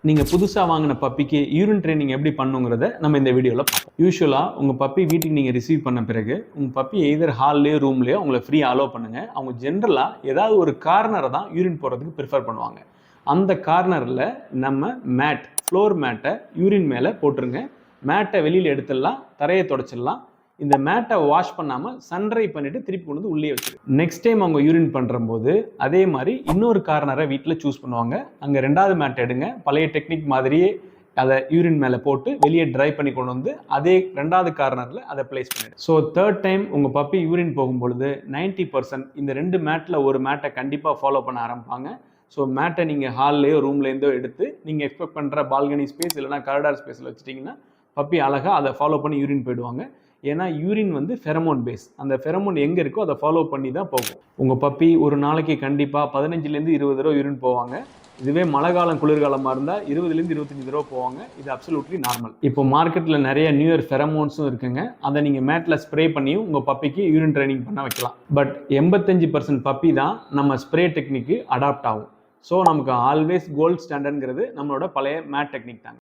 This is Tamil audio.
நீங்கள் புதுசாக வாங்கின பப்பிக்கு யூரின் ட்ரைனிங் எப்படி பண்ணுங்கிறத நம்ம இந்த வீடியோவில் பார்ப்போம். யூஸ்வலாக உங்கள் பப்பி வீட்டுக்கு நீங்கள் ரிசீவ் பண்ண பிறகு உங்கள் பப்பி எய்தர் ஹால்லேயோ ரூம்லேயோ உங்களை ஃப்ரீ அலோவ் பண்ணுங்கள். அவங்க ஜென்ரலாக ஏதாவது ஒரு கார்னரை தான் யூரின் போகிறதுக்கு ப்ரிஃபர் பண்ணுவாங்க. அந்த கார்னரில் நம்ம ஃப்ளோர் மேட்டை யூரின் மேலே போட்டுருங்க. மேட்டை வெளியில் எடுத்துடலாம், தரையை தொடச்சிடலாம். இந்த மேட்டை வாஷ் பண்ணாமல் சன்ட்ரை பண்ணிவிட்டு திருப்பி கொண்டு வந்து உள்ளே வச்சுரு. நெக்ஸ்ட் டைம் அவங்க யூரின் பண்ணுறம்போது அதே மாதிரி இன்னொரு கார்னரை வீட்டில் சூஸ் பண்ணுவாங்க. அங்கே ரெண்டாவது மேட்டை எடுங்க, பழைய டெக்னிக் மாதிரியே அதை யூரின் மேலே போட்டு வெளியே ட்ரை பண்ணி கொண்டு வந்து அதே ரெண்டாவது கார்னரில் அதை பிளேஸ் பண்ணிடு. ஸோ தேர்ட் டைம் உங்கள் பப்பி யூரின் போகும்பொழுது 90% இந்த ரெண்டு மேட்டில் ஒரு மேட்டை கண்டிப்பாக ஃபாலோ பண்ண ஆரம்பிப்பாங்க. ஸோ மேட்டை நீங்கள் ஹால்லேயோ ரூம்லேருந்தோ எடுத்து நீங்கள் எக்ஸ்பெக்ட் பண்ணுற பால்கனி ஸ்பேஸ் இல்லைனா காரிடார் ஸ்பேஸில் வச்சுட்டிங்கன்னா பப்பி அழகாக அதை ஃபாலோ பண்ணி யூரின் போயிடுவாங்க. ஏன்னா யூரின் வந்து ஃபெரமோன் பேஸ். அந்த ஃபெரமோன் எங்கே இருக்கோ அதை ஃபாலோ பண்ணி தான் போகும். உங்கள் பப்பி ஒரு நாளைக்கு கண்டிப்பாக 15லேருந்து 20 தடவை யூரின் போவாங்க. இதுவே மழை காலம் குளிர்காலமாக இருந்தால் 20லேருந்து 25 தடவை போவாங்க. இது அப்சல்யூட்லி நார்மல். இப்போ மார்க்கெட்டில் நிறைய நியூ இயர் ஃபெரமோன்ஸும் இருக்குங்க. அதை நீங்கள் மேட்டில் ஸ்ப்ரே பண்ணியும் உங்கள் பப்பிக்கு யூரின் ட்ரைனிங் பண்ண வைக்கலாம். பட் 85% பப்பி தான் நம்ம ஸ்ப்ரே டெக்னிக்கு அடாப்ட் ஆகும். ஸோ நமக்கு ஆல்வேஸ் கோல்ட் ஸ்டாண்டர்ட்ங்கிறது நம்மளோட பழைய மேட் டெக்னிக் தாங்க.